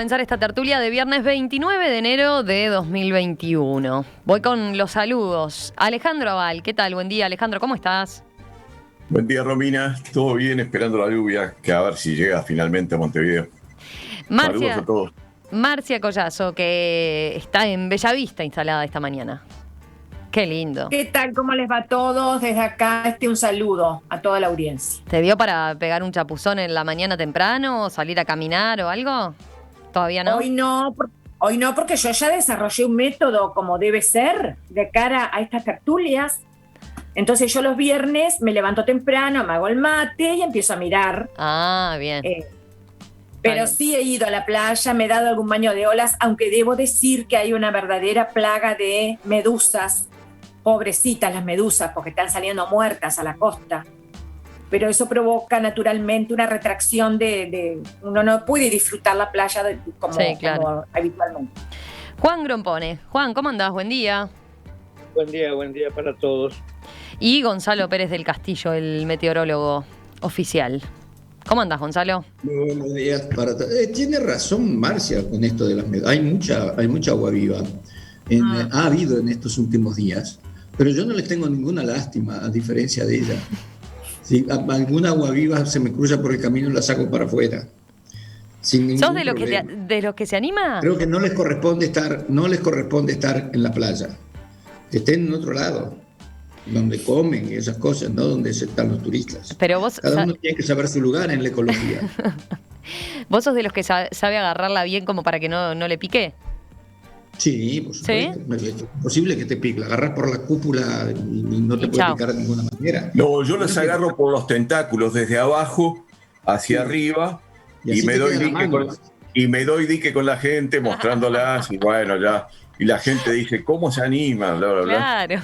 comenzar esta tertulia de viernes 29 de enero de 2021. Voy con los saludos. Alejandro Aval, ¿qué tal? Buen día, Alejandro, ¿cómo estás? Buen día, Romina. Todo bien, esperando la lluvia, que a ver si llega finalmente a Montevideo. Saludos a todos. Marcia Collazo, que está en Bellavista instalada esta mañana. Qué lindo. ¿Qué tal? ¿Cómo les va a todos? Desde acá un saludo a toda la audiencia. ¿Te dio para pegar un chapuzón en la mañana temprano o salir a caminar o algo? ¿Todavía no? Hoy no, porque yo ya desarrollé un método como debe ser de cara a estas tertulias. Entonces yo los viernes me levanto temprano, me hago el mate y empiezo a mirar. Ah, bien. Pero sí he ido a la playa, me he dado algún baño de olas, aunque debo decir que hay una verdadera plaga de medusas. Pobrecitas las medusas, porque están saliendo muertas a la costa. Pero eso provoca naturalmente una retracción de uno no puede disfrutar la playa como habitualmente. Juan Grompone. Juan, ¿cómo andás? Buen día. Buen día para todos. Y Gonzalo Pérez del Castillo, el meteorólogo oficial. ¿Cómo andás, Gonzalo? Muy buenos días para todos. Tiene razón Marcia con esto de las medusas. Hay mucha agua viva. Ha habido en estos últimos días. Pero yo no les tengo ninguna lástima, a diferencia de ella. Si alguna agua viva se me cruza por el camino, la saco para afuera. ¿Sos de los que se anima? Creo que no les corresponde estar en la playa. Que estén en otro lado, donde comen y esas cosas, no donde están los turistas. Pero vos Cada uno tiene que saber su lugar en la ecología. ¿Vos sos de los que sabe agarrarla bien como para que no le pique? Sí, por supuesto. ¿Sí? Es posible que te pique. La agarras por la cúpula y no te puede picar de ninguna manera. No, yo las agarro por los tentáculos, desde abajo hacia arriba, y me doy dique con la gente mostrándolas, y bueno, ya. Y la gente dice, ¿cómo se anima? Bla, bla, bla. Claro.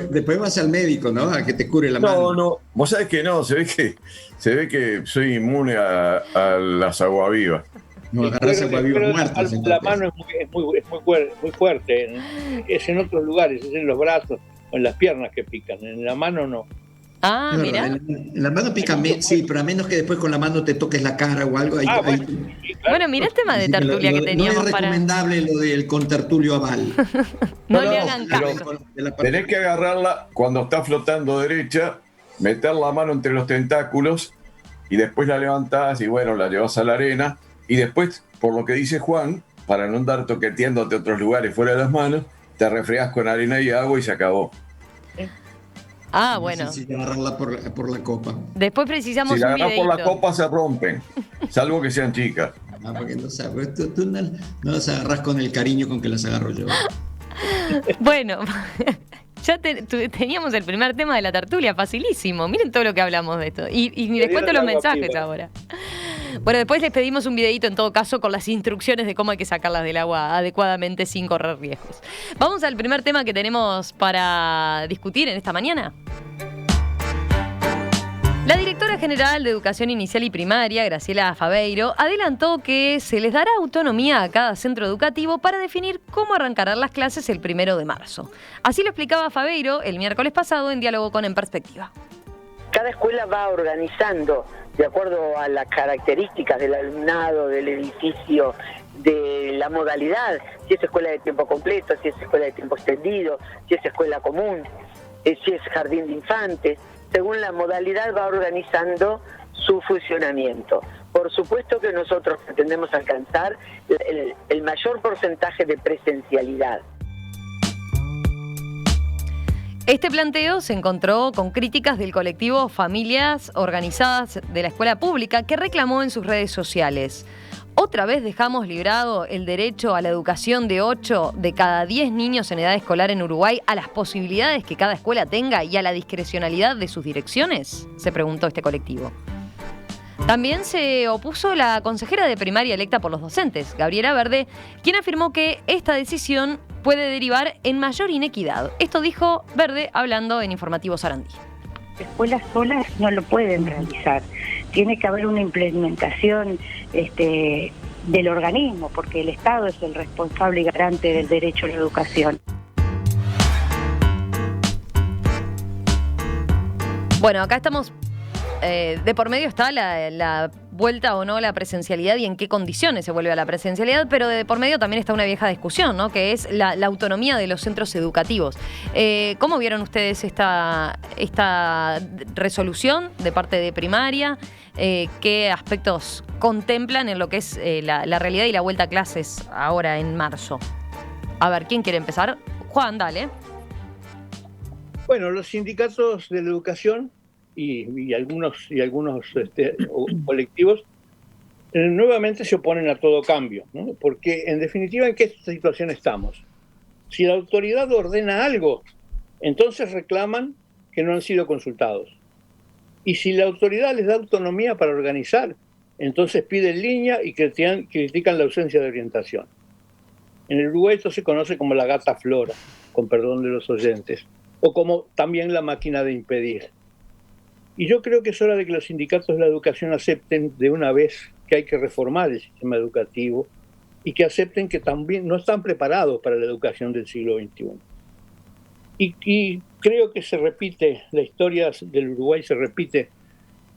Después vas al médico, ¿no? A que te cure la mano. No, vos sabés que no, se ve que soy inmune a las aguavivas. No, agarras aguavivas muertas. La mano es muy fuerte. Es en otros lugares, es en los brazos o en las piernas que pican. En la mano no. Ah, claro, mira. En la mano pican, sí, pero a menos que después con la mano te toques la cara o algo. Bueno, mirá el tema de tertulia que teníamos. No es recomendable lo del contertulio Aval. No le hagan caso. Tenés que agarrarla cuando está flotando derecha, meter la mano entre los tentáculos y después la levantás y bueno, la llevas a la arena. Y después, por lo que dice Juan, para no andar toqueteándote a otros lugares fuera de las manos, te refregás con arena y agua y se acabó. Ah, bueno. Sí, agarrarla por la copa. Después precisamos si un la agarrás videíto. por la copa se rompen, salvo que sean chicas. Porque no sabes, tú no las agarrás con el cariño con que las agarro yo. Bueno, ya teníamos el primer tema de la tertulia, facilísimo. Miren todo lo que hablamos de esto. Y les cuento los mensajes ahora. Bueno, después les pedimos un videíto en todo caso con las instrucciones de cómo hay que sacarlas del agua adecuadamente sin correr riesgos. Vamos al primer tema que tenemos para discutir en esta mañana. La directora general de Educación Inicial y Primaria, Graciela Faveiro, adelantó que se les dará autonomía a cada centro educativo para definir cómo arrancarán las clases el 1 de marzo. Así lo explicaba Faveiro el miércoles pasado en diálogo con En Perspectiva. Cada escuela va organizando de acuerdo a las características del alumnado, del edificio, de la modalidad, si es escuela de tiempo completo, si es escuela de tiempo extendido, si es escuela común, si es jardín de infantes. Según la modalidad va organizando su funcionamiento. Por supuesto que nosotros pretendemos alcanzar el mayor porcentaje de presencialidad. Este planteo se encontró con críticas del colectivo Familias Organizadas de la Escuela Pública, que reclamó en sus redes sociales: ¿otra vez dejamos librado el derecho a la educación de 8 de cada 10 niños en edad escolar en Uruguay a las posibilidades que cada escuela tenga y a la discrecionalidad de sus direcciones?, se preguntó este colectivo. También se opuso la consejera de primaria electa por los docentes, Gabriela Verde, quien afirmó que esta decisión puede derivar en mayor inequidad. Esto dijo Verde hablando en Informativo Sarandí. Escuelas solas no lo pueden realizar. Tiene que haber una implementación del organismo, porque el Estado es el responsable y garante del derecho a la educación. Bueno, acá estamos. De por medio está la vuelta o no a la presencialidad y en qué condiciones se vuelve a la presencialidad, pero de por medio también está una vieja discusión, ¿no? Que es la autonomía de los centros educativos. ¿Cómo vieron ustedes esta resolución de parte de primaria? ¿Qué aspectos contemplan en lo que es la realidad y la vuelta a clases ahora en marzo? A ver, ¿quién quiere empezar? Juan, dale. Bueno, los sindicatos de la educación y algunos colectivos nuevamente se oponen a todo cambio, ¿no? Porque en definitiva, ¿en qué situación estamos? Si la autoridad ordena algo, entonces reclaman que no han sido consultados. Y si la autoridad les da autonomía para organizar, entonces piden línea y critican la ausencia de orientación. En el Uruguay esto se conoce como la gata flora, con perdón de los oyentes, o como también la máquina de impedir. Y yo creo que es hora de que los sindicatos de la educación acepten de una vez que hay que reformar el sistema educativo y que acepten que también no están preparados para la educación del siglo XXI. Y creo que se repite, la historia del Uruguay se repite,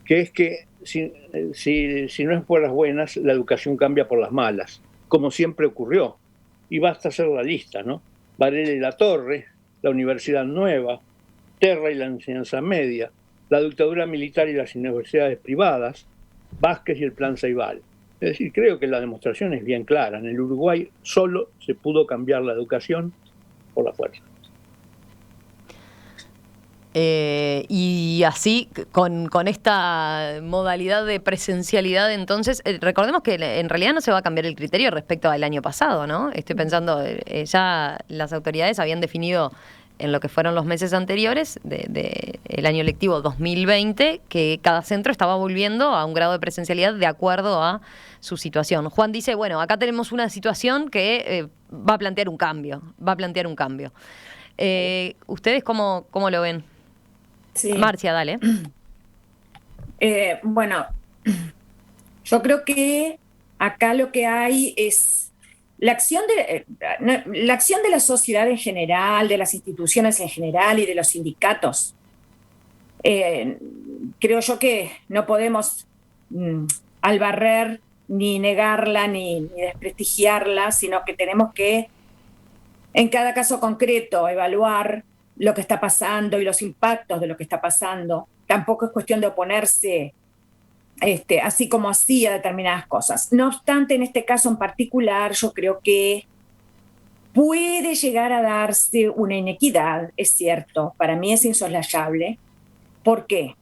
que es que si no es por las buenas, la educación cambia por las malas, como siempre ocurrió. Y basta hacer la lista, ¿no? Varela y La Torre, la Universidad Nueva, Terra y la enseñanza media, la dictadura militar y las universidades privadas, Vázquez y el Plan Ceibal. Es decir, creo que la demostración es bien clara. En el Uruguay solo se pudo cambiar la educación por la fuerza. Y así, con esta modalidad de presencialidad, entonces, recordemos que en realidad no se va a cambiar el criterio respecto al año pasado, ¿no? Estoy pensando, ya las autoridades habían definido en lo que fueron los meses anteriores el año lectivo 2020, que cada centro estaba volviendo a un grado de presencialidad de acuerdo a su situación. Juan dice, bueno, acá tenemos una situación que va a plantear un cambio, ¿Ustedes cómo lo ven? Sí. Marcia, dale. Bueno, yo creo que acá lo que hay es la acción de la sociedad en general, de las instituciones en general y de los sindicatos. Creo yo que no podemos albarrer ni negarla ni desprestigiarla, sino que tenemos que, en cada caso concreto, evaluar lo que está pasando y los impactos de lo que está pasando. Tampoco es cuestión de oponerse así como así a determinadas cosas. No obstante, en este caso en particular, yo creo que puede llegar a darse una inequidad, es cierto, para mí es insoslayable. ¿Por qué?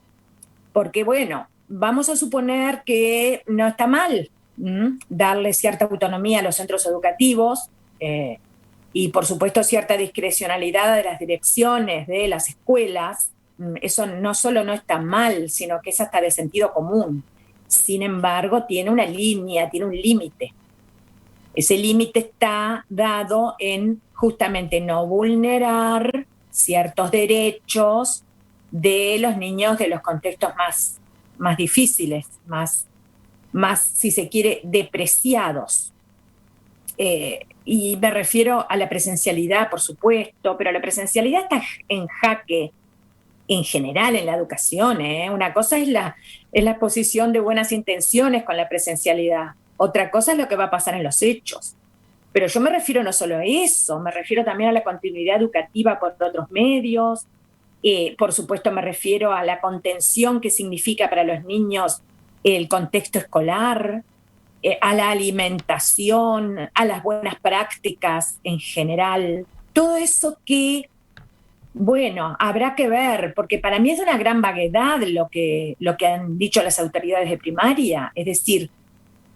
Porque, bueno, vamos a suponer que no está mal darle cierta autonomía a los centros educativos, y por supuesto cierta discrecionalidad de las direcciones de las escuelas. Eso no solo no está mal, sino que es hasta de sentido común. Sin embargo, tiene una línea, tiene un límite. Ese límite está dado en justamente no vulnerar ciertos derechos de los niños de los contextos más difíciles, más, si se quiere, depreciados. Y me refiero a la presencialidad, por supuesto, pero la presencialidad está en jaque en general en la educación. Una cosa es la posición de buenas intenciones con la presencialidad, otra cosa es lo que va a pasar en los hechos. Pero yo me refiero no solo a eso, me refiero también a la continuidad educativa por otros medios, por supuesto me refiero a la contención que significa para los niños el contexto escolar, a la alimentación, a las buenas prácticas en general. Todo eso que, bueno, habrá que ver, porque para mí es una gran vaguedad lo que han dicho las autoridades de primaria. Es decir,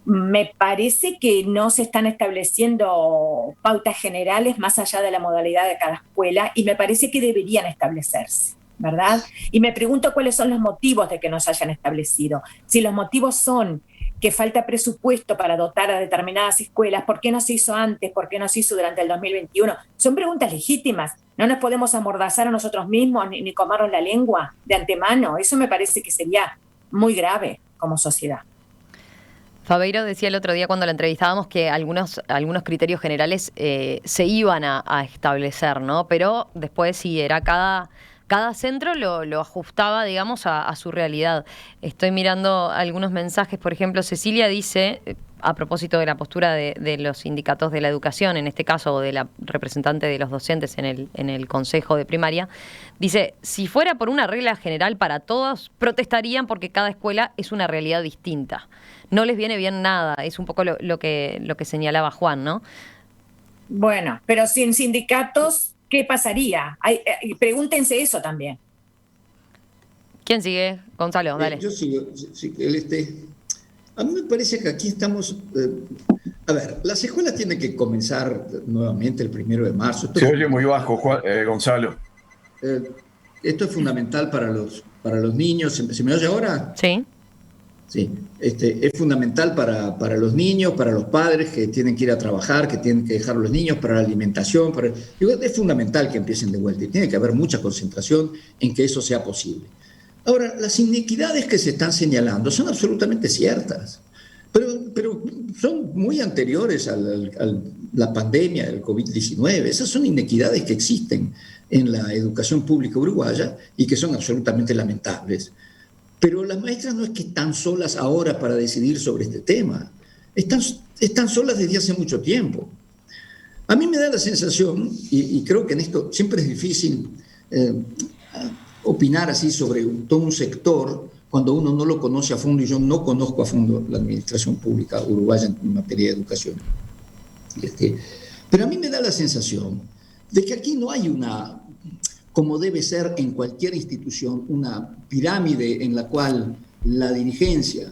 me parece que no se están estableciendo pautas generales más allá de la modalidad de cada escuela, y me parece que deberían establecerse, ¿verdad? Y me pregunto cuáles son los motivos de que no se hayan establecido. Si los motivos son que falta presupuesto para dotar a determinadas escuelas, ¿por qué no se hizo antes? ¿Por qué no se hizo durante el 2021? Son preguntas legítimas. No nos podemos amordazar a nosotros mismos ni comernos la lengua de antemano. Eso me parece que sería muy grave como sociedad. Fabeiro decía el otro día cuando la entrevistábamos que algunos criterios generales se iban a establecer, ¿no? Pero después sí, era cada cada centro lo ajustaba, digamos, a su realidad. Estoy mirando algunos mensajes, por ejemplo, Cecilia dice, a propósito de la postura de los sindicatos de la educación, en este caso, o de la representante de los docentes en el consejo de primaria, dice, si fuera por una regla general para todos, protestarían porque cada escuela es una realidad distinta. No les viene bien nada, es un poco lo que señalaba Juan, ¿no? Bueno, pero sin sindicatos, ¿qué pasaría? Pregúntense eso también. ¿Quién sigue? Gonzalo, dale. Yo sigo. A mí me parece que aquí estamos... a ver, las escuelas tienen que comenzar nuevamente el 1 de marzo. Se oye muy bajo, Gonzalo. Esto es fundamental para los niños. ¿Se me oye ahora? Sí. Sí, es fundamental para los niños, para los padres que tienen que ir a trabajar, que tienen que dejar a los niños, para la alimentación. Es fundamental que empiecen de vuelta y tiene que haber mucha concentración en que eso sea posible. Ahora, las inequidades que se están señalando son absolutamente ciertas, pero son muy anteriores a la pandemia del COVID-19. Esas son inequidades que existen en la educación pública uruguaya y que son absolutamente lamentables. Pero las maestras no es que están solas ahora para decidir sobre este tema. Están solas desde hace mucho tiempo. A mí me da la sensación, y creo que en esto siempre es difícil opinar así sobre todo un sector cuando uno no lo conoce a fondo, y yo no conozco a fondo la administración pública uruguaya en materia de educación. Pero a mí me da la sensación de que aquí no hay como debe ser en cualquier institución, una pirámide en la cual la dirigencia,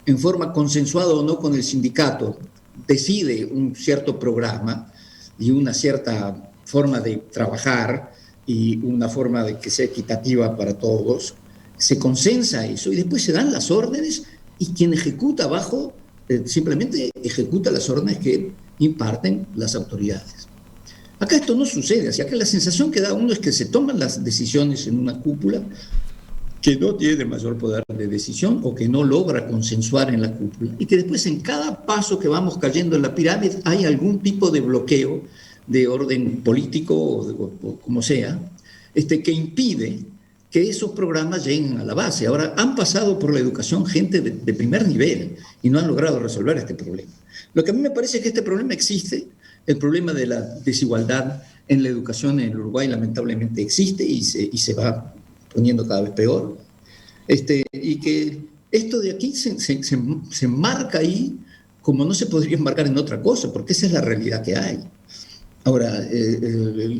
en forma consensuada o no con el sindicato, decide un cierto programa y una cierta forma de trabajar y una forma de que sea equitativa para todos, se consensa eso y después se dan las órdenes y quien ejecuta abajo simplemente ejecuta las órdenes que imparten las autoridades. Acá esto no sucede, así que la sensación que da uno es que se toman las decisiones en una cúpula que no tiene mayor poder de decisión o que no logra consensuar en la cúpula y que después en cada paso que vamos cayendo en la pirámide hay algún tipo de bloqueo de orden político o como sea, que impide que esos programas lleguen a la base. Ahora, han pasado por la educación gente de primer nivel y no han logrado resolver este problema. Lo que a mí me parece es que este problema existe. El problema de la desigualdad en la educación en el Uruguay lamentablemente existe y se va poniendo cada vez peor. Y que esto de aquí se marca ahí como no se podría marcar en otra cosa, porque esa es la realidad que hay. Ahora,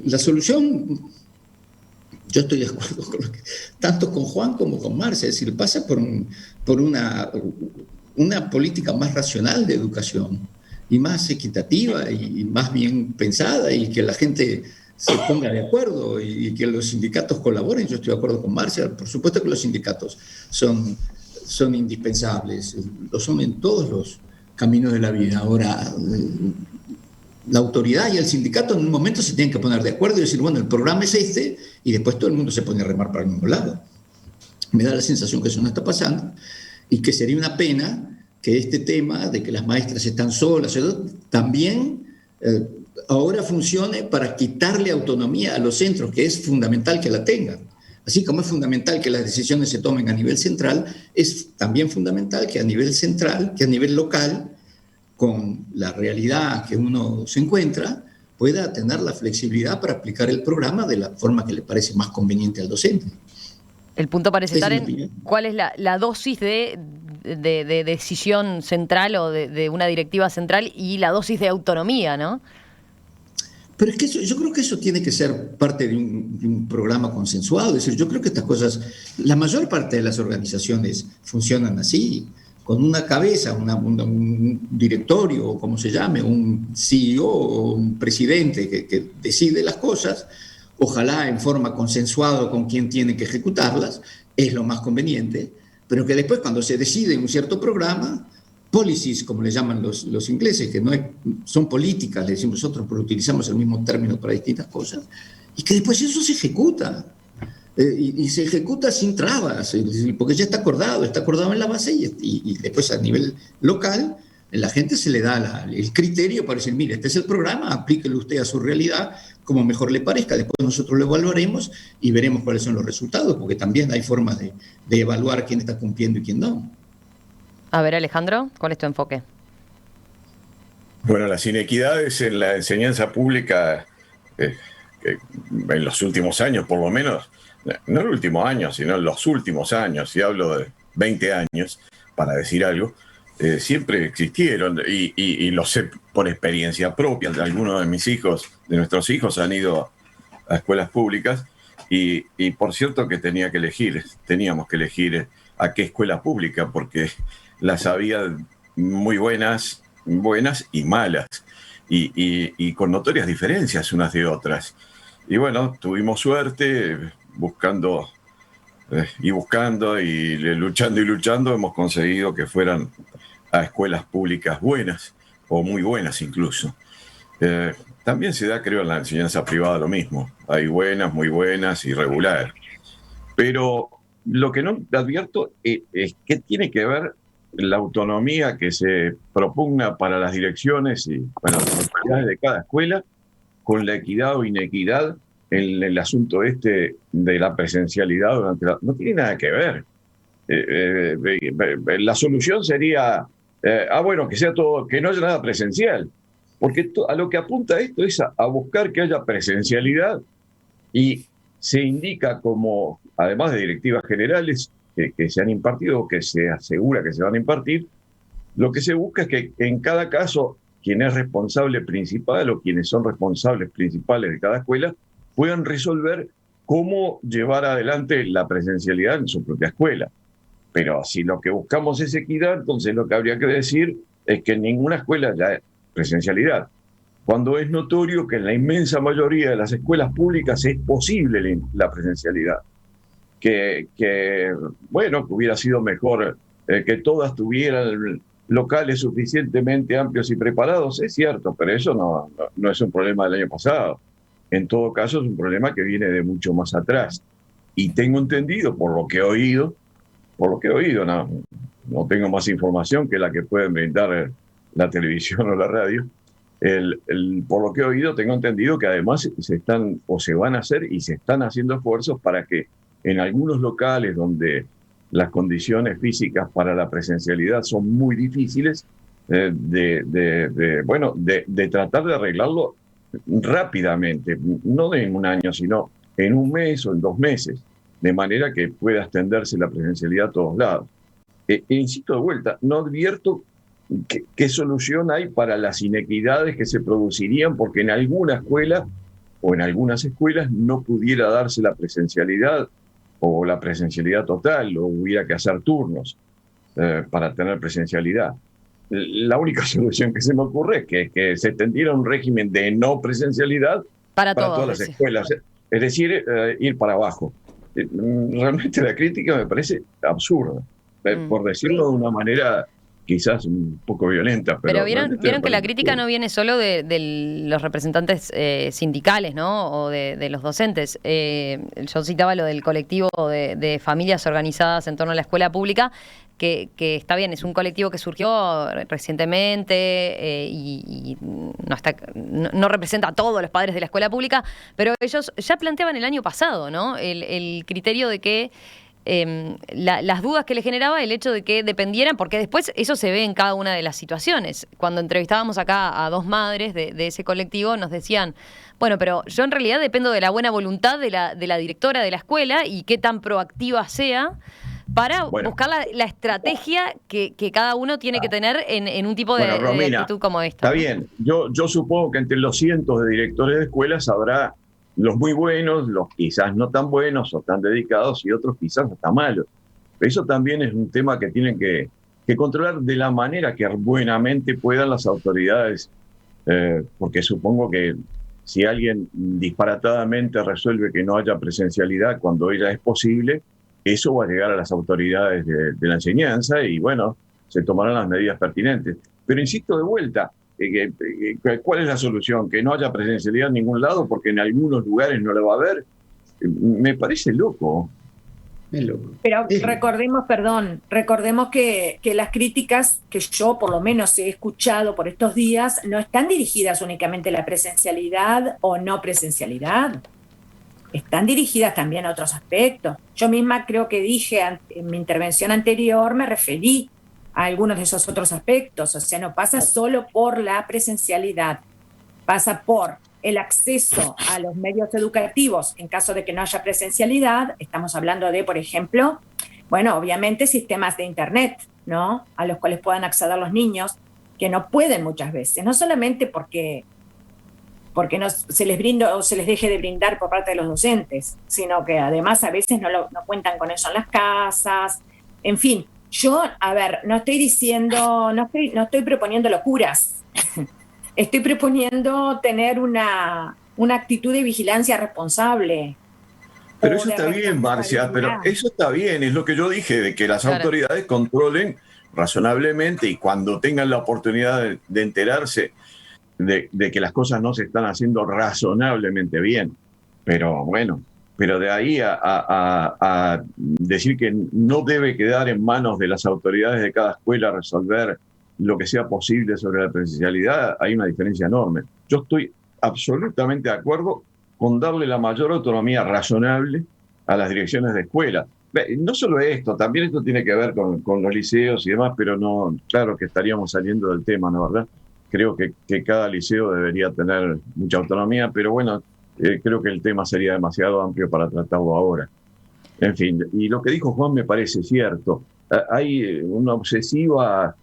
la solución, yo estoy de acuerdo tanto con Juan como con Marcia, es decir, pasa por una política más racional de educación y más equitativa y más bien pensada y que la gente se ponga de acuerdo y que los sindicatos colaboren. Yo estoy de acuerdo con Marcia, por supuesto que los sindicatos son indispensables, lo son en todos los caminos de la vida. Ahora, la autoridad y el sindicato en un momento se tienen que poner de acuerdo y decir, bueno, el programa es este, y después todo el mundo se pone a remar para el mismo lado. Me da la sensación que eso no está pasando y que sería una pena que este tema de que las maestras están solas también ahora funcione para quitarle autonomía a los centros, que es fundamental que la tengan. Así como es fundamental que las decisiones se tomen a nivel central, es también fundamental que a nivel central, que a nivel local, con la realidad que uno se encuentra, pueda tener la flexibilidad para aplicar el programa de la forma que le parece más conveniente al docente. El punto parece estar en cuál es la dosis de decisión central o de una directiva central y la dosis de autonomía, ¿no? Pero es que yo creo que eso tiene que ser parte de un programa consensuado. Es decir, yo creo que estas cosas, la mayor parte de las organizaciones funcionan así, con una cabeza, un directorio, o como se llame, un CEO o un presidente que decide las cosas, ojalá en forma consensuada con quien tiene que ejecutarlas, es lo más conveniente, pero que después cuando se decide un cierto programa, policies, como le llaman los ingleses, que no son políticas, le decimos nosotros, pero utilizamos el mismo término para distintas cosas, y que después eso se ejecuta, y se ejecuta sin trabas, porque ya está acordado en la base, y después a nivel local La gente se le da el criterio para decir, mire, este es el programa, aplíquelo usted a su realidad como mejor le parezca, después nosotros lo evaluaremos y veremos cuáles son los resultados, porque también hay formas de evaluar quién está cumpliendo y quién no. A ver, Alejandro, ¿cuál es tu enfoque? Bueno, las inequidades en la enseñanza pública, que en los últimos años por lo menos, no el último año, sino en los últimos años, y hablo de 20 años, para decir algo, siempre existieron, y lo sé por experiencia propia. Algunos de mis hijos, de nuestros hijos, han ido a escuelas públicas, y por cierto que teníamos que elegir a qué escuela pública, porque las había muy buenas y malas, y con notorias diferencias unas de otras. Y bueno, tuvimos suerte buscando y luchando, hemos conseguido que fueran a escuelas públicas buenas, o muy buenas incluso. También se da, creo, en la enseñanza privada lo mismo. Hay buenas, muy buenas y regular. Pero lo que no advierto es qué tiene que ver la autonomía que se propugna para las direcciones y las autoridades de cada escuela con la equidad o inequidad en el asunto de la presencialidad no tiene nada que ver. La solución sería que sea todo, que no haya nada presencial, porque a lo que apunta esto es a buscar que haya presencialidad, y se indica como, además de directivas generales que se han impartido, que se asegura que se van a impartir, lo que se busca es que en cada caso quien es responsable principal o quienes son responsables principales de cada escuela puedan resolver cómo llevar adelante la presencialidad en su propia escuela. Pero si lo que buscamos es equidad, entonces lo que habría que decir es que en ninguna escuela ya hay presencialidad, cuando es notorio que en la inmensa mayoría de las escuelas públicas es posible la presencialidad. Que hubiera sido mejor que todas tuvieran locales suficientemente amplios y preparados, es cierto, pero eso no es un problema del año pasado. En todo caso, es un problema que viene de mucho más atrás. Y tengo entendido, por lo que he oído, no tengo más información que la que pueden brindar la televisión o la radio, por lo que he oído, tengo entendido que además se van a hacer y se están haciendo esfuerzos para que en algunos locales donde las condiciones físicas para la presencialidad son muy difíciles, de tratar de arreglarlo rápidamente, no en un año, sino en un mes o en 2 meses, de manera que pueda extenderse la presencialidad a todos lados. Insisto de vuelta, no advierto qué solución hay para las inequidades que se producirían porque en alguna escuela o en algunas escuelas no pudiera darse la presencialidad o la presencialidad total, o hubiera que hacer turnos para tener presencialidad. La única solución que se me ocurre es que se extendiera un régimen de no presencialidad para todas las escuelas, es decir, ir para abajo. Realmente la crítica me parece absurda, por decirlo de una manera quizás un poco violenta. Pero vieron que la crítica no viene solo de los representantes sindicales, ¿no? O de los docentes. Yo citaba lo del colectivo de familias organizadas en torno a la escuela pública, que está bien, es un colectivo que surgió recientemente y no representa a todos los padres de la escuela pública, pero ellos ya planteaban el año pasado, ¿no? El criterio de que las dudas que le generaba el hecho de que dependieran, porque después eso se ve en cada una de las situaciones. Cuando entrevistábamos acá a 2 madres de ese colectivo, nos decían, bueno, pero yo en realidad dependo de la buena voluntad de la directora de la escuela y qué tan proactiva sea para buscar la estrategia que cada uno tiene que tener en un tipo de actitud como esta. Está bien, yo supongo que entre los cientos de directores de escuelas habrá los muy buenos, los quizás no tan buenos o tan dedicados, y otros quizás hasta malos. Eso también es un tema que tienen que controlar de la manera que buenamente puedan las autoridades, porque supongo que si alguien disparatadamente resuelve que no haya presencialidad cuando ella es posible, eso va a llegar a las autoridades de la enseñanza y se tomarán las medidas pertinentes. Pero insisto de vuelta, ¿cuál es la solución? ¿Que no haya presencialidad en ningún lado porque en algunos lugares no la va a haber? Me parece loco. Es loco. Pero recordemos que las críticas que yo por lo menos he escuchado por estos días no están dirigidas únicamente a la presencialidad o no presencialidad. Están dirigidas también a otros aspectos. Yo misma creo que dije en mi intervención anterior, me referí a algunos de esos otros aspectos. O sea, no pasa solo por la presencialidad, pasa por el acceso a los medios educativos en caso de que no haya presencialidad. Estamos hablando de, por ejemplo, bueno, obviamente sistemas de internet, ¿no? A los cuales puedan acceder los niños, que no pueden muchas veces, no solamente porque no se les brinda o se les deje de brindar por parte de los docentes, sino que además a veces no cuentan con eso en las casas. En fin, yo, a ver, no estoy proponiendo locuras. Estoy proponiendo tener una actitud de vigilancia responsable. Pero eso está bien, Marcia, pero eso está bien, es lo que yo dije, de que las autoridades controlen razonablemente y cuando tengan la oportunidad de enterarse de que las cosas no se están haciendo razonablemente bien. Pero bueno, pero de ahí a decir que no debe quedar en manos de las autoridades de cada escuela resolver lo que sea posible sobre la presencialidad, hay una diferencia enorme. Yo estoy absolutamente de acuerdo con darle la mayor autonomía razonable a las direcciones de escuela. No solo esto, también esto tiene que ver con los liceos y demás, pero no, claro que estaríamos saliendo del tema, ¿no, verdad? Creo que cada liceo debería tener mucha autonomía, pero bueno, creo que el tema sería demasiado amplio para tratarlo ahora. En fin, y lo que dijo Juan me parece cierto. Hay una obsesiva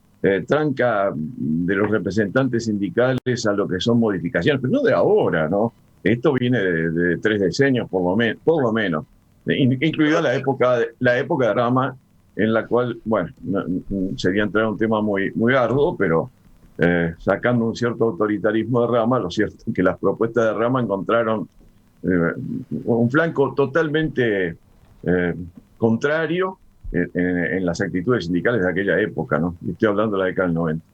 tranca de los representantes sindicales a lo que son modificaciones, pero no de ahora, ¿no? Esto viene de 3 decenios, por lo menos, incluida la época de Rama, en la cual, bueno, sería entrar en un tema muy, muy arduo, pero sacando un cierto autoritarismo de Rama, lo cierto es que las propuestas de Rama encontraron un flanco totalmente contrario en las actitudes sindicales de aquella época, ¿no? Estoy hablando de la década del 90.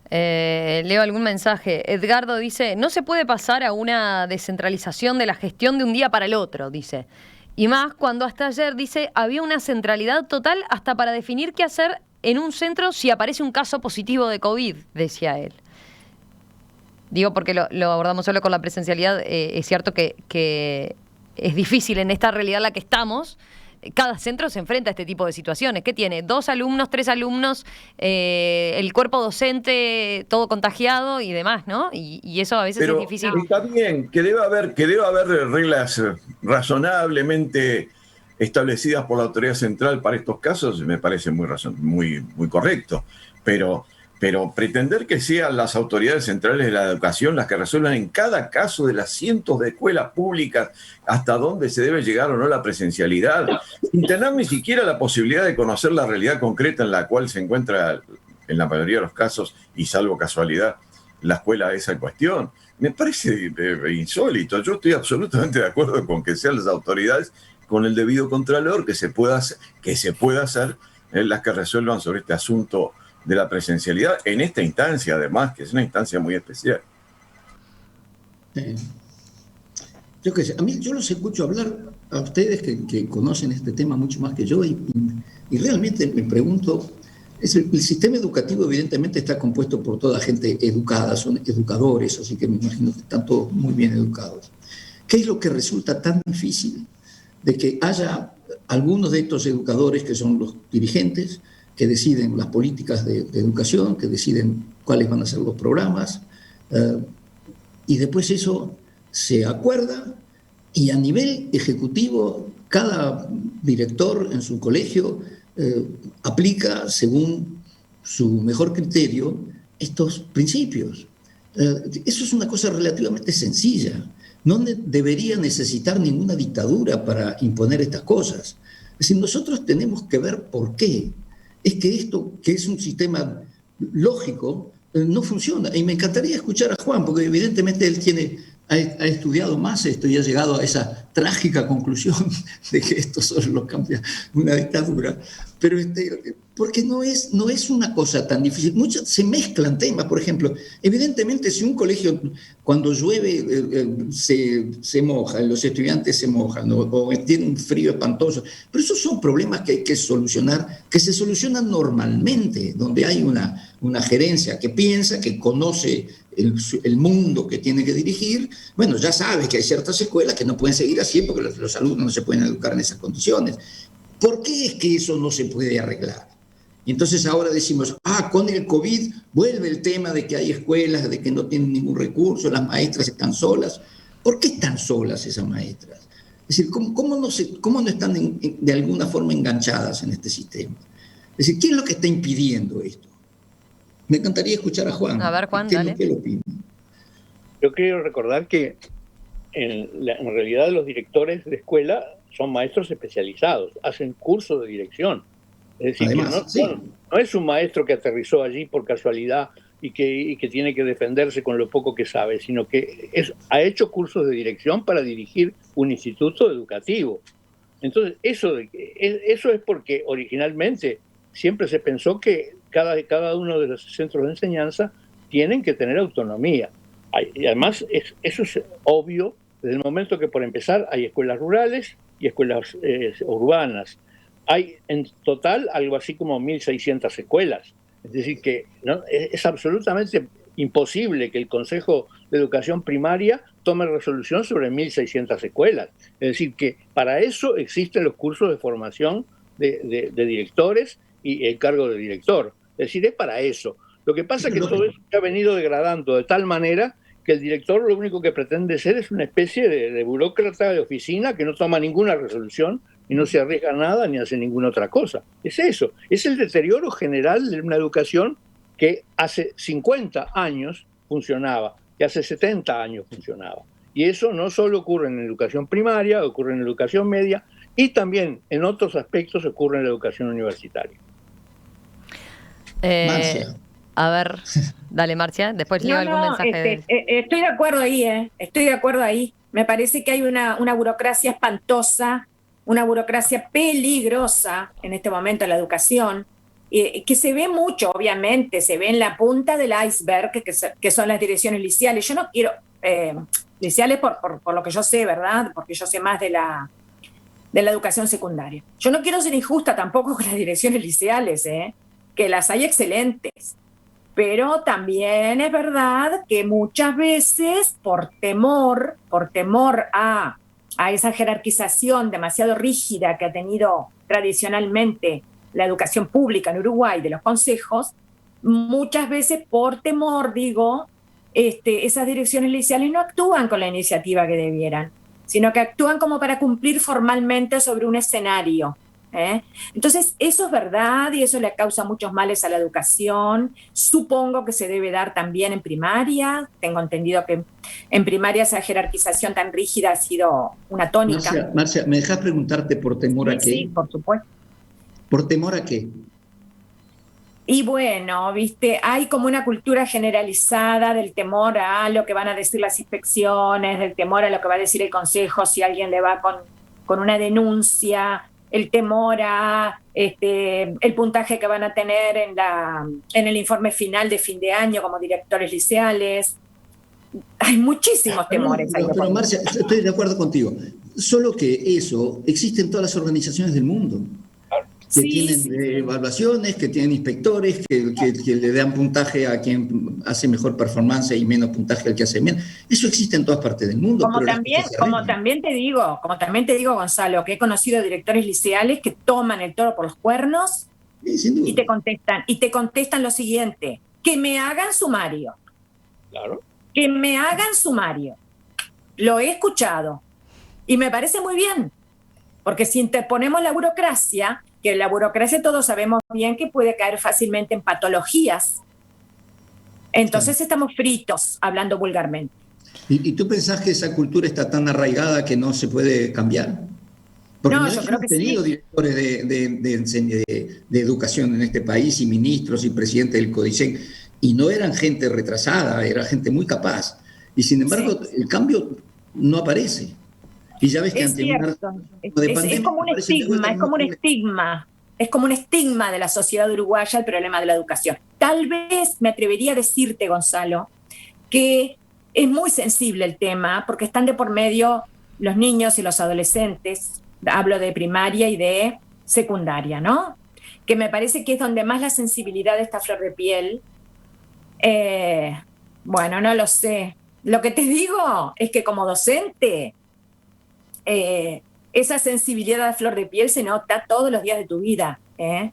Leo algún mensaje. Edgardo dice, no se puede pasar a una descentralización de la gestión de un día para el otro, dice. Y más cuando hasta ayer, dice, había una centralidad total hasta para definir qué hacer en un centro si aparece un caso positivo de COVID, decía él. Digo porque lo abordamos solo con la presencialidad. Es cierto que es difícil en esta realidad en la que estamos. Cada centro se enfrenta a este tipo de situaciones. ¿Qué tiene? 2 alumnos, 3 alumnos, el cuerpo docente todo contagiado y demás, ¿no? Y eso a veces es difícil. Está bien, que debe haber reglas razonablemente establecidas por la autoridad central para estos casos, me parece muy correcto. Pero pretender que sean las autoridades centrales de la educación las que resuelvan en cada caso de las cientos de escuelas públicas hasta dónde se debe llegar o no la presencialidad, sin tener ni siquiera la posibilidad de conocer la realidad concreta en la cual se encuentra, en la mayoría de los casos, y salvo casualidad, la escuela esa en cuestión, me parece insólito. Yo estoy absolutamente de acuerdo con que sean las autoridades con el debido contralor que se pueda hacer las que resuelvan sobre este asunto de la presencialidad en esta instancia, además, que es una instancia muy especial. Yo qué sé, a mí yo los escucho hablar a ustedes que conocen este tema mucho más que yo y realmente me pregunto, el sistema educativo evidentemente está compuesto por toda gente educada, son educadores, así que me imagino que están todos muy bien educados. ¿Qué es lo que resulta tan difícil de que haya algunos de estos educadores que son los dirigentes, que deciden las políticas de educación, que deciden cuáles van a ser los programas, y después eso se acuerda y a nivel ejecutivo cada director en su colegio aplica según su mejor criterio estos principios. Eso es una cosa relativamente sencilla. No debería necesitar ninguna dictadura para imponer estas cosas. Es decir, nosotros tenemos que ver por qué. Es que esto, que es un sistema lógico, no funciona. Y me encantaría escuchar a Juan, porque evidentemente él ha estudiado más esto y ha llegado a esa trágica conclusión de que esto solo lo cambia una dictadura. Pero porque no es una cosa tan difícil. Muchas se mezclan temas, por ejemplo, evidentemente si un colegio cuando llueve se moja, los estudiantes se mojan o tiene un frío espantoso, pero esos son problemas que hay que solucionar, que se solucionan normalmente, donde hay una gerencia que piensa, que conoce el mundo que tiene que dirigir. Bueno, ya sabe que hay ciertas escuelas que no pueden seguir así porque los alumnos no se pueden educar en esas condiciones. ¿Por qué es que eso no se puede arreglar? Y entonces ahora decimos, con el COVID vuelve el tema de que hay escuelas, de que no tienen ningún recurso, las maestras están solas. ¿Por qué están solas esas maestras? Es decir, ¿cómo no están de alguna forma enganchadas en este sistema? Es decir, ¿qué es lo que está impidiendo esto? Me encantaría escuchar a Juan. A ver, Juan, dale. ¿Qué opina? Yo quiero recordar que en realidad los directores de escuela son maestros especializados, hacen cursos de dirección. Es decir, además, no es un maestro que aterrizó allí por casualidad y que tiene que defenderse con lo poco que sabe, sino que ha hecho cursos de dirección para dirigir un instituto educativo. Entonces, eso es porque originalmente siempre se pensó que cada uno de los centros de enseñanza tienen que tener autonomía. Y además, eso es obvio desde el momento que, por empezar, hay escuelas rurales y escuelas urbanas. Hay en total algo así como 1.600 escuelas. Es decir, que ¿no? es absolutamente imposible que el Consejo de Educación Primaria tome resolución sobre 1.600 escuelas. Es decir, que para eso existen los cursos de formación de directores y el cargo de director. Es decir, es para eso. Lo que pasa es que todo eso se ha venido degradando de tal manera que el director lo único que pretende ser es una especie de burócrata de oficina que no toma ninguna resolución y no se arriesga nada ni hace ninguna otra cosa. Es eso, es el deterioro general de una educación que hace 50 años funcionaba, que hace 70 años funcionaba. Y eso no solo ocurre en la educación primaria, ocurre en la educación media y también en otros aspectos ocurre en la educación universitaria. Marcia. A ver, dale, Marcia, después leo algún mensaje. Estoy de acuerdo ahí, estoy de acuerdo ahí. Me parece que hay una burocracia espantosa, una burocracia peligrosa en este momento en la educación, que se ve mucho, obviamente, se ve en la punta del iceberg, que son las direcciones liceales. Yo no quiero, liceales por lo que yo sé, ¿verdad? Porque yo sé más de la educación secundaria. Yo no quiero ser injusta tampoco con las direcciones liceales, que las hay excelentes. Pero también es verdad que muchas veces por temor a esa jerarquización demasiado rígida que ha tenido tradicionalmente la educación pública en Uruguay de los consejos, muchas veces por temor, esas direcciones liceales no actúan con la iniciativa que debieran, sino que actúan como para cumplir formalmente sobre un escenario. Entonces, eso es verdad y eso le causa muchos males a la educación. Supongo que se debe dar también en primaria. Tengo entendido que en primaria esa jerarquización tan rígida ha sido una tónica. Marcia, ¿me dejas preguntarte por temor a qué? Sí, por supuesto. ¿Por temor a qué? Y bueno, hay como una cultura generalizada del temor a lo que van a decir las inspecciones, del temor a lo que va a decir el consejo si alguien le va con una denuncia, el temor a el puntaje que van a tener en el informe final de fin de año como directores liceales. Hay muchísimos temores. Pero Marcia, estoy de acuerdo contigo. Solo que eso existe en todas las organizaciones del mundo. Que tienen evaluaciones, que tienen inspectores, que le dan puntaje a quien hace mejor performance y menos puntaje al que hace menos. Eso existe en todas partes del mundo. Como también te digo, Gonzalo, que he conocido directores liceales que toman el toro por los cuernos y te contestan lo siguiente: que me hagan sumario. Claro. Que me hagan sumario. Lo he escuchado y me parece muy bien, porque si interponemos la burocracia, que la burocracia todos sabemos bien que puede caer fácilmente en patologías. Entonces estamos fritos, hablando vulgarmente. ¿Y tú pensás que esa cultura está tan arraigada que no se puede cambiar? Porque no, yo creo que tenido directores de educación en este país y ministros y presidentes del CODICEN, y no eran gente retrasada, era gente muy capaz. Y sin embargo, el cambio no aparece. Y ya ves que es cierto. Es como un estigma, Es como un estigma de la sociedad uruguaya el problema de la educación. Tal vez me atrevería a decirte, Gonzalo, que es muy sensible el tema porque están de por medio los niños y los adolescentes, hablo de primaria y de secundaria, ¿no? Que me parece que es donde más la sensibilidad está a flor de piel. Bueno, no lo sé. Lo que te digo es que como docente, esa sensibilidad a flor de piel se nota todos los días de tu vida, ¿eh?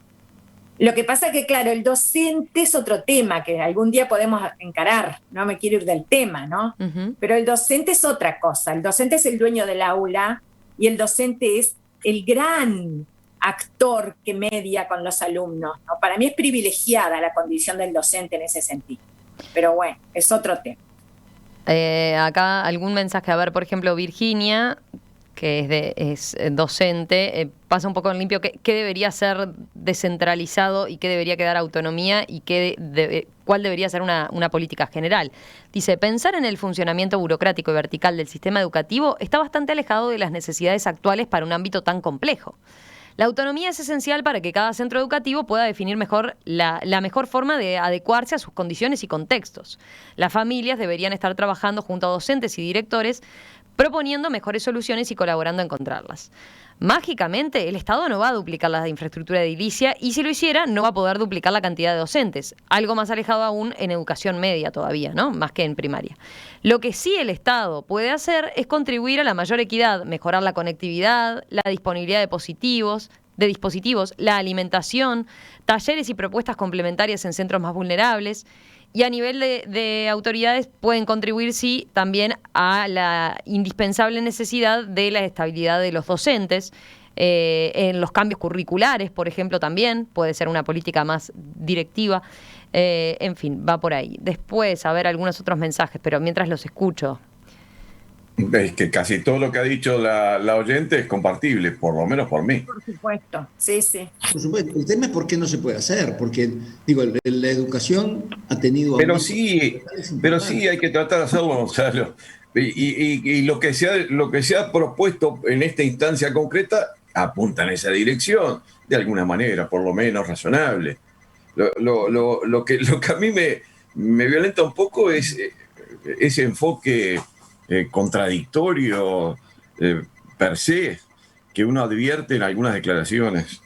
Lo que pasa que, claro, el docente es otro tema que algún día podemos encarar, no me quiero ir del tema, ¿no? Ujú. Pero el docente es otra cosa, el docente es el dueño del aula y el docente es el gran actor que media con los alumnos, ¿no? Para mí es privilegiada la condición del docente en ese sentido, pero bueno, es otro tema. Acá algún mensaje, a ver, por ejemplo, Virginia, que es docente, pasa un poco en limpio qué debería ser descentralizado y qué debería quedar autonomía y cuál debería ser una política general. Dice, pensar en el funcionamiento burocrático y vertical del sistema educativo está bastante alejado de las necesidades actuales para un ámbito tan complejo. La autonomía es esencial para que cada centro educativo pueda definir mejor la mejor forma de adecuarse a sus condiciones y contextos. Las familias deberían estar trabajando junto a docentes y directores, proponiendo mejores soluciones y colaborando a encontrarlas. Mágicamente, el Estado no va a duplicar la infraestructura edilicia y si lo hiciera, no va a poder duplicar la cantidad de docentes. Algo más alejado aún en educación media todavía, ¿no? Más que en primaria. Lo que sí el Estado puede hacer es contribuir a la mayor equidad, mejorar la conectividad, la disponibilidad de dispositivos, la alimentación, talleres y propuestas complementarias en centros más vulnerables. Y a nivel de autoridades pueden contribuir, sí, también a la indispensable necesidad de la estabilidad de los docentes. En los cambios curriculares, por ejemplo, también puede ser una política más directiva. En fin, va por ahí. Después, a ver algunos otros mensajes, pero mientras los escucho. Es que casi todo lo que ha dicho la oyente es compartible, por lo menos por mí. Por supuesto, sí, sí. Por supuesto, el tema es por qué no se puede hacer, porque, digo, la educación ha tenido... Pero sí hay que tratar de hacerlo, Gonzalo. Y lo que se ha propuesto en esta instancia concreta apunta en esa dirección, de alguna manera, por lo menos razonable. Lo que a mí me violenta un poco es ese enfoque contradictorio per se que uno advierte en algunas declaraciones,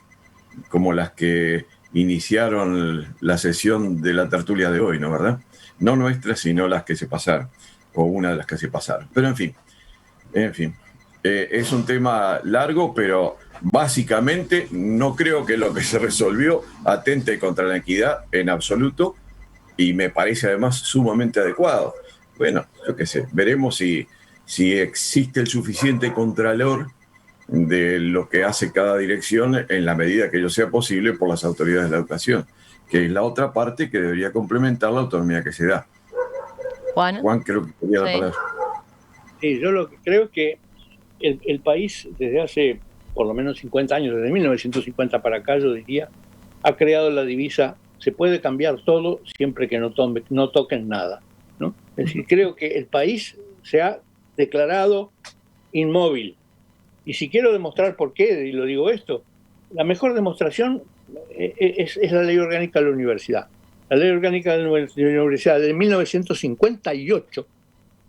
como las que iniciaron la sesión de la tertulia de hoy, ¿no, verdad? No nuestras, sino las que se pasaron, o una de las que se pasaron. Pero en fin, es un tema largo, pero básicamente no creo que lo que se resolvió atente contra la equidad en absoluto, y me parece además sumamente adecuado. Bueno, yo qué sé, veremos si existe el suficiente contralor de lo que hace cada dirección en la medida que ello sea posible por las autoridades de la educación, que es la otra parte que debería complementar la autonomía que se da. Juan creo que tenía la palabra. Sí, yo lo que creo es que el país desde hace por lo menos 50 años, desde 1950 para acá, yo diría, ha creado la divisa, se puede cambiar todo siempre que no toquen nada, ¿no? Es decir, creo que el país se ha declarado inmóvil. Y si quiero demostrar por qué, y lo digo esto, la mejor demostración es la Ley Orgánica de la Universidad. La Ley Orgánica de la Universidad de 1958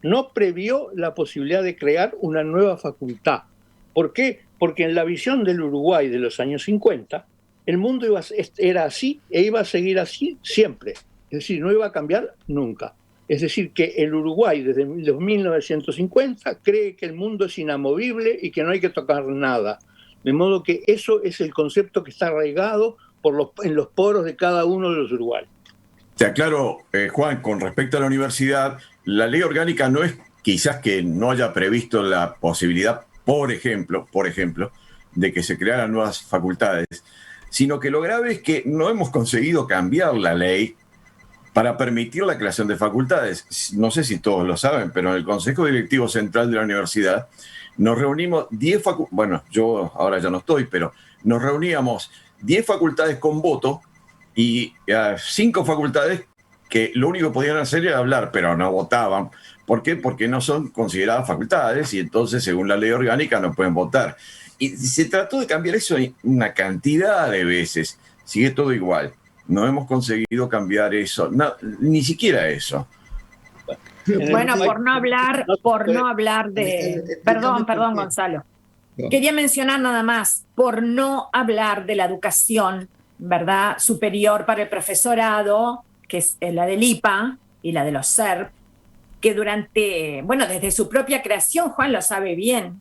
no previó la posibilidad de crear una nueva facultad. ¿Por qué? Porque en la visión del Uruguay de los años 50, el mundo era así e iba a seguir así siempre. Es decir, no iba a cambiar nunca. Es decir, que el Uruguay desde los 1950 cree que el mundo es inamovible y que no hay que tocar nada. De modo que eso es el concepto que está arraigado en los poros de cada uno de los uruguayos. Te aclaro, Juan, con respecto a la universidad, la ley orgánica no es quizás que no haya previsto la posibilidad, por ejemplo, de que se crearan nuevas facultades, sino que lo grave es que no hemos conseguido cambiar la ley para permitir la creación de facultades. No sé si todos lo saben, pero en el Consejo Directivo Central de la Universidad nos reunimos 10 facultades, bueno, yo ahora ya no estoy, pero nos reuníamos 10 facultades con voto y 5 facultades que lo único que podían hacer era hablar, pero no votaban. ¿Por qué? Porque no son consideradas facultades y entonces, según la ley orgánica, no pueden votar. Y se trató de cambiar eso una cantidad de veces. Sigue todo igual. No hemos conseguido cambiar eso, ni siquiera eso. Bueno, por no hablar de... Perdón, Gonzalo. Quería mencionar nada más, por no hablar de la educación, ¿verdad?, superior para el profesorado, que es la del IPA y la de los SERP, que desde su propia creación, Juan lo sabe bien,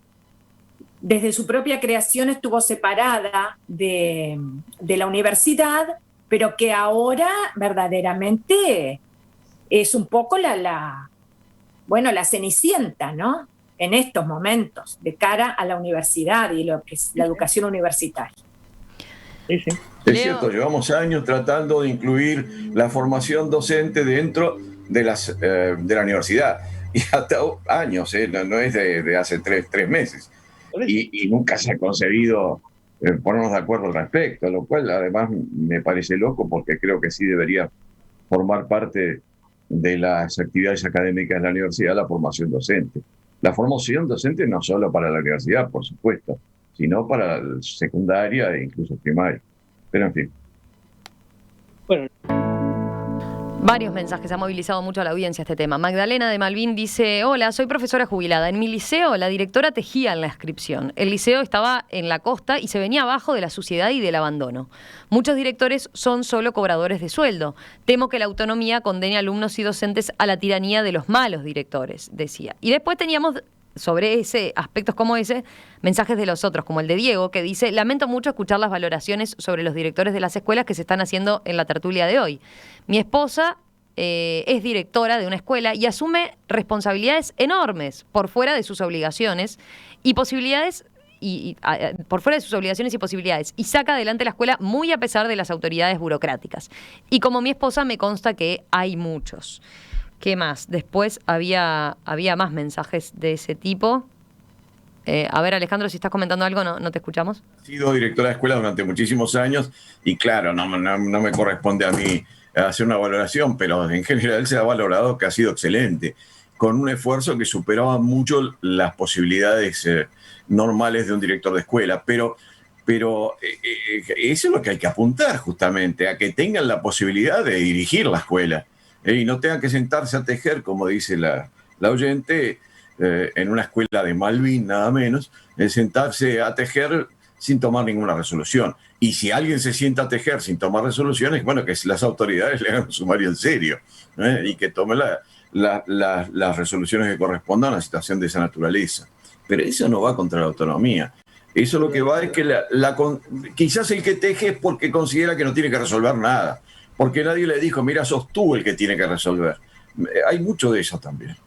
desde su propia creación estuvo separada de la universidad, pero que ahora verdaderamente es un poco la cenicienta, ¿no?, en estos momentos, de cara a la universidad y lo que es la educación universitaria. Sí, sí. Es cierto, llevamos años tratando de incluir la formación docente dentro de la universidad. Y hasta años, no es de hace tres meses. Y nunca se ha conseguido ponernos de acuerdo al respecto, lo cual además me parece loco porque creo que sí debería formar parte de las actividades académicas de la universidad la formación docente. La formación docente no solo para la universidad, por supuesto, sino para la secundaria e incluso primaria. Pero en fin. Bueno. Varios mensajes, ha movilizado mucho a la audiencia este tema. Magdalena de Malvin dice: hola, soy profesora jubilada. En mi liceo la directora tejía en la inscripción. El liceo estaba en la costa y se venía abajo de la suciedad y del abandono. Muchos directores son solo cobradores de sueldo. Temo que la autonomía condene a alumnos y docentes a la tiranía de los malos directores, decía. Y después teníamos, sobre aspectos como ese, mensajes de los otros, como el de Diego, que dice: lamento mucho escuchar las valoraciones sobre los directores de las escuelas que se están haciendo en la tertulia de hoy. Mi esposa es directora de una escuela y asume responsabilidades enormes por fuera de sus obligaciones y posibilidades, por fuera de sus obligaciones y posibilidades, y saca adelante la escuela muy a pesar de las autoridades burocráticas. Y como mi esposa, me consta que hay muchos. ¿Qué más? Después había más mensajes de ese tipo. A ver, Alejandro, si estás comentando algo, no te escuchamos. He sido directora de escuela durante muchísimos años y claro, no me corresponde a mí hacer una valoración, pero en general se ha valorado que ha sido excelente, con un esfuerzo que superaba mucho las posibilidades normales de un director de escuela. Pero eso es lo que hay que apuntar justamente, a que tengan la posibilidad de dirigir la escuela. Y no tengan que sentarse a tejer, como dice la oyente, en una escuela de Malvin, nada menos, sentarse a tejer sin tomar ninguna resolución. Y si alguien se sienta a tejer sin tomar resoluciones, bueno, que las autoridades le hagan un sumario en serio, y que tome las resoluciones que correspondan a una situación de esa naturaleza. Pero eso no va contra la autonomía. Eso lo que va es que quizás el que teje es porque considera que no tiene que resolver nada. Porque nadie le dijo, mira, sos tú el que tiene que resolver. Hay mucho de eso también.